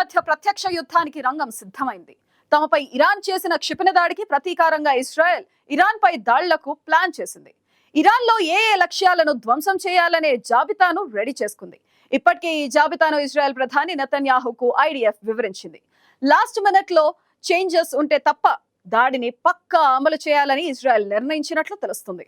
మధ్య ప్రత్యక్ష యుద్ధానికి రంగం సిద్ధమైంది. తమపై ఇరాన్ చేసిన క్షిపణి దాడికి ప్రతీకారంగా ఇజ్రాయెల్ ఇరాన్ పై దాళ్లకు ప్లాన్ చేసింది. ఇరాన్ లో ఏ లక్ష్యాలను ధ్వంసం చేయాలనే జాబితాను రెడీ చేసుకుంది. ఇప్పటికే ఈ జాబితాను ఇజ్రాయెల్ ప్రధాని నెతన్యాహుకు ఐడిఎఫ్ వివరించింది. లాస్ట్ మినిట్ లో చేంజెస్ ఉంటే తప్ప దాడిని పక్కా అమలు చేయాలని ఇజ్రాయెల్ నిర్ణయించినట్లు తెలుస్తుంది.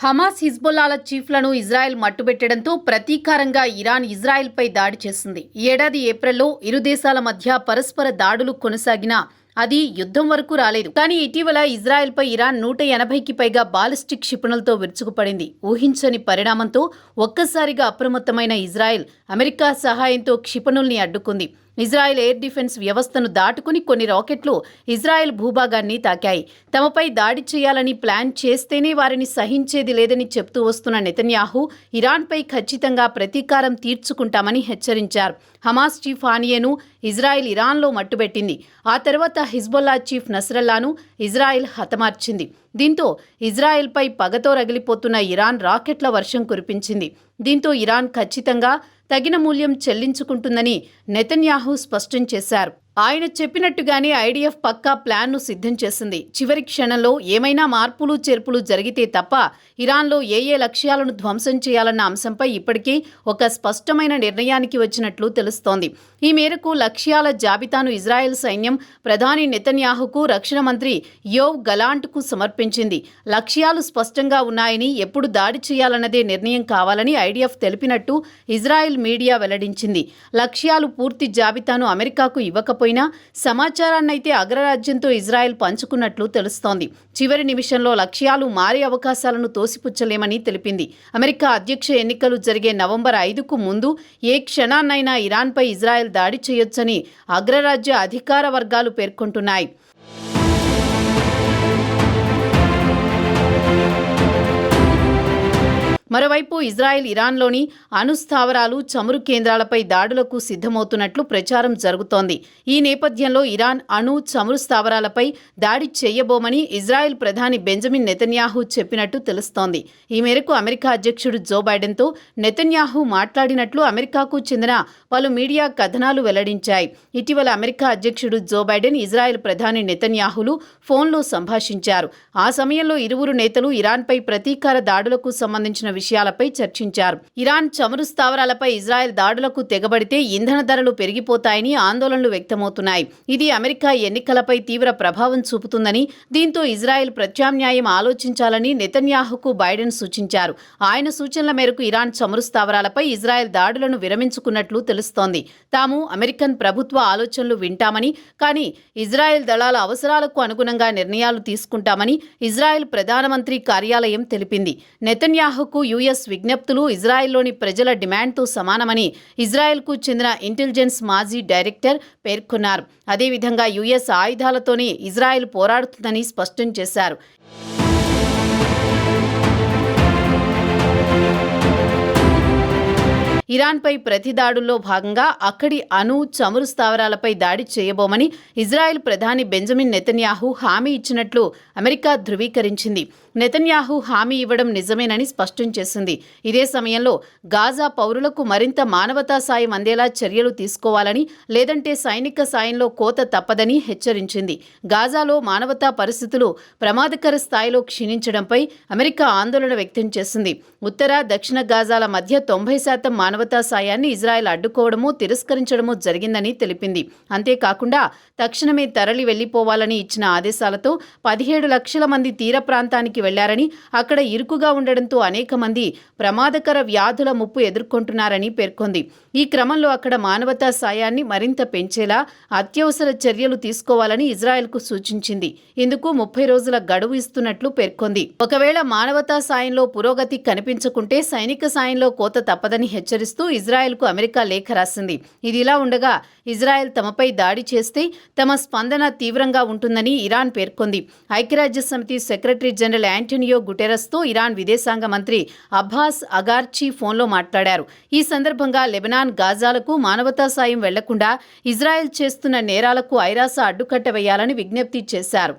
హమాస్, హిజ్బుల్లాల చీఫ్లను ఇజ్రాయెల్ మట్టుబెట్టడంతో ప్రతీకారంగా ఇరాన్ ఇజ్రాయెల్పై దాడి చేసింది. ఈ ఏడాది ఏప్రిల్లో ఇరు దేశాల మధ్య పరస్పర దాడులు కొనసాగినా అది యుద్ధం వరకు రాలేదు. కానీ ఇటీవల ఇజ్రాయెల్పై ఇరాన్ 180కి పైగా బాలిస్టిక్ క్షిపణులతో విరుచుకుపడింది. ఊహించని పరిణామంతో ఒక్కసారిగా అప్రమత్తమైన ఇజ్రాయెల్ అమెరికా సహాయంతో క్షిపణుల్ని అడ్డుకుంది. ఇజ్రాయెల్ ఎయిర్ డిఫెన్స్ వ్యవస్థను దాటుకుని కొన్ని రాకెట్లు ఇజ్రాయెల్ భూభాగాన్ని తాకాయి. తమపై దాడి చేయాలని ప్లాన్ చేస్తేనే వారిని సహించేది లేదని చెప్తూ వస్తున్న నెతన్యాహు ఇరాన్పై ఖచ్చితంగా ప్రతీకారం తీర్చుకుంటామని హెచ్చరించారు. హమాస్ చీఫ్ హానియేను ఇజ్రాయెల్ ఇరాన్లో మట్టుబెట్టింది. ఆ తర్వాత హిజ్బుల్లా చీఫ్ నస్రల్లాను ఇజ్రాయెల్ హతమార్చింది. దీంతో ఇజ్రాయెల్పై పగతో రగిలిపోతున్న ఇరాన్ రాకెట్ల వర్షం కురిపించింది. దీంతో ఇరాన్ ఖచ్చితంగా తగిన మూల్యం చెల్లించుకుంటుందని నెతన్యాహు స్పష్టం చేశారు. ఆయన చెప్పినట్టుగానే ఐడిఎఫ్ పక్కా ప్లాన్ను సిద్ధం చేసింది. చివరి క్షణంలో ఏమైనా మార్పులు చేర్పులు జరిగితే తప్ప ఇరాన్లో ఏ లక్ష్యాలను ధ్వంసం చేయాలన్న అంశంపై ఇప్పటికే ఒక స్పష్టమైన నిర్ణయానికి వచ్చినట్లు తెలుస్తోంది. ఈ మేరకు లక్ష్యాల జాబితాను ఇజ్రాయెల్ సైన్యం ప్రధాని నెతన్యాహుకు, రక్షణ మంత్రి యోవ్ గలాంట్కు సమర్పించింది. లక్ష్యాలు స్పష్టంగా ఉన్నాయని, ఎప్పుడు దాడి చేయాలన్నదే నిర్ణయం కావాలని ఐడిఎఫ్ తెలిపినట్టు ఇజ్రాయెల్ మీడియా వెల్లడించింది. లక్ష్యాలు పూర్తి జాబితాను అమెరికాకు ఇవ్వకపోయినా సమాచారాన్నైతే అగ్రరాజ్యంతో ఇజ్రాయెల్ పంచుకున్నట్లు తెలుస్తోంది. చివరి నిమిషంలో లక్ష్యాలు మారే అవకాశాలను తోసిపుచ్చలేమని తెలిపింది. అమెరికా అధ్యక్ష ఎన్నికలు జరిగే నవంబర్ 5కు ముందు ఏ క్షణాన్నైనా ఇరాన్పై ఇజ్రాయెల్ దాడి చేయొచ్చని అగ్రరాజ్య అధికార వర్గాలు పేర్కొంటున్నాయి. మరోవైపు ఇజ్రాయెల్ ఇరాన్లోని అణుస్థావరాలు, చమురు కేంద్రాలపై దాడులకు సిద్ధమవుతున్నట్లు ప్రచారం జరుగుతోంది. ఈ నేపథ్యంలో ఇరాన్ అణు, చమురు స్థావరాలపై దాడి చేయబోమని ఇజ్రాయెల్ ప్రధాని బెంజమిన్ నెతన్యాహు చెప్పినట్టు తెలుస్తోంది. ఈ మేరకు అమెరికా అధ్యక్షుడు జో బైడెన్తో నెతన్యాహు మాట్లాడినట్లు అమెరికాకు చెందిన పలు మీడియా కథనాలు వెల్లడించాయి. ఇటీవల అమెరికా అధ్యక్షుడు జో బైడెన్, ఇజ్రాయెల్ ప్రధాని నెతన్యాహులు ఫోన్లో సంభాషించారు. ఆ సమయంలో ఇరువురు నేతలు ఇరాన్పై ప్రతీకార దాడులకు సంబంధించిన విషయాలపై చర్చించారు. ఇరాన్ చమురు స్థావరాలపై ఇజ్రాయెల్ దాడులకు తెగబడితే ఇంధన ధరలు పెరిగిపోతాయని ఆందోళనలు వ్యక్తమవుతున్నాయి. ఇది అమెరికా ఎన్నికలపై తీవ్ర ప్రభావం చూపుతుందని, దీంతో ఇజ్రాయెల్ ప్రత్యామ్నాయం ఆలోచించాలని నెతన్యాహుకు బైడెన్ సూచించారు. ఆయన సూచనల మేరకు ఇరాన్ చమురు స్థావరాలపై ఇజ్రాయెల్ దాడులను విరమించుకున్నట్లు తెలుస్తోంది. తాము అమెరికన్ ప్రభుత్వ ఆలోచనలు వింటామని, కానీ ఇజ్రాయెల్ దళాల అవసరాలకు అనుగుణంగా నిర్ణయాలు తీసుకుంటామని ఇజ్రాయెల్ ప్రధానమంత్రి కార్యాలయం తెలిపింది. నెతన్యాహుకు యుఎస్ విజ్ఞప్తులు ఇజ్రాయెల్లోని ప్రజల డిమాండ్తో సమానమని ఇజ్రాయెల్కు చెందిన ఇంటెలిజెన్స్ మాజీ డైరెక్టర్ పేర్కొన్నారు. అదేవిధంగా యుఎస్ ఆయుధాలతోనే ఇజ్రాయెల్ పోరాడుతుందని స్పష్టం చేశారు. ఇరాన్పై ప్రతిదాడుల్లో భాగంగా అక్కడి అణు, చమురు స్థావరాలపై దాడి చేయబోమని ఇజ్రాయెల్ ప్రధాని బెంజమిన్ నెతన్యాహు హామీ ఇచ్చినట్లు అమెరికా ధృవీకరించింది. నెతన్యాహు హామీ ఇవ్వడం నిజమేనని స్పష్టం చేసింది. ఇదే సమయంలో గాజా పౌరులకు మరింత మానవతా సాయం అందేలా చర్యలు తీసుకోవాలని, లేదంటే సైనిక సాయంలో కోత తప్పదని హెచ్చరించింది. గాజాలో మానవతా పరిస్థితులు ప్రమాదకర స్థాయిలో క్షీణించడంపై అమెరికా ఆందోళన వ్యక్తం చేసింది. ఉత్తర, దక్షిణ గాజాల మధ్య 90% మానవతా సాయాన్ని ఇజ్రాయెల్ అడ్డుకోవడమూ, తిరస్కరించడమూ జరిగిందని తెలిపింది. అంతేకాకుండా తక్షణమే తరలి వెళ్లిపోవాలని ఇచ్చిన ఆదేశాలతో 17 లక్షల మంది తీర ప్రాంతానికి వెళ్లారని, అక్కడ ఇరుకుగా ఉండడంతో అనేక మంది ప్రమాదకర వ్యాధుల ముప్పు ఎదుర్కొంటున్నారని పేర్కొంది. ఈ క్రమంలో అక్కడ మానవతా సాయాన్ని మరింత పెంచేలా అత్యవసర చర్యలు తీసుకోవాలని ఇజ్రాయెల్కు సూచించింది. ఇందుకు 30 రోజుల గడువు ఇస్తున్నట్లు పేర్కొంది. ఒకవేళ మానవతా సాయంలో పురోగతి కనిపించకుంటే సైనిక సాయంలో కోత తప్పదని హెచ్చరిస్తూ ఇజ్రాయెల్కు అమెరికా లేఖ రాసింది. ఇదిలా ఉండగా ఇజ్రాయెల్ తమపై దాడి చేస్తే తమ స్పందన తీవ్రంగా ఉంటుందని ఇరాన్ పేర్కొంది. ఐక్యరాజ్య సమితి సెక్రటరీ జనరల్ యాంటోనియో గుటెరస్తో ఇరాన్ విదేశాంగ మంత్రి అబ్బాస్ అగార్చి ఫోన్లో మాట్లాడారు. ఈ సందర్భంగా లెబనాన్, గాజాలకు మానవతా సాయం వెళ్లకుండా ఇజ్రాయెల్ చేస్తున్న నేరాలకు ఐరాస అడ్డుకట్ట వేయాలని విజ్ఞప్తి చేశారు.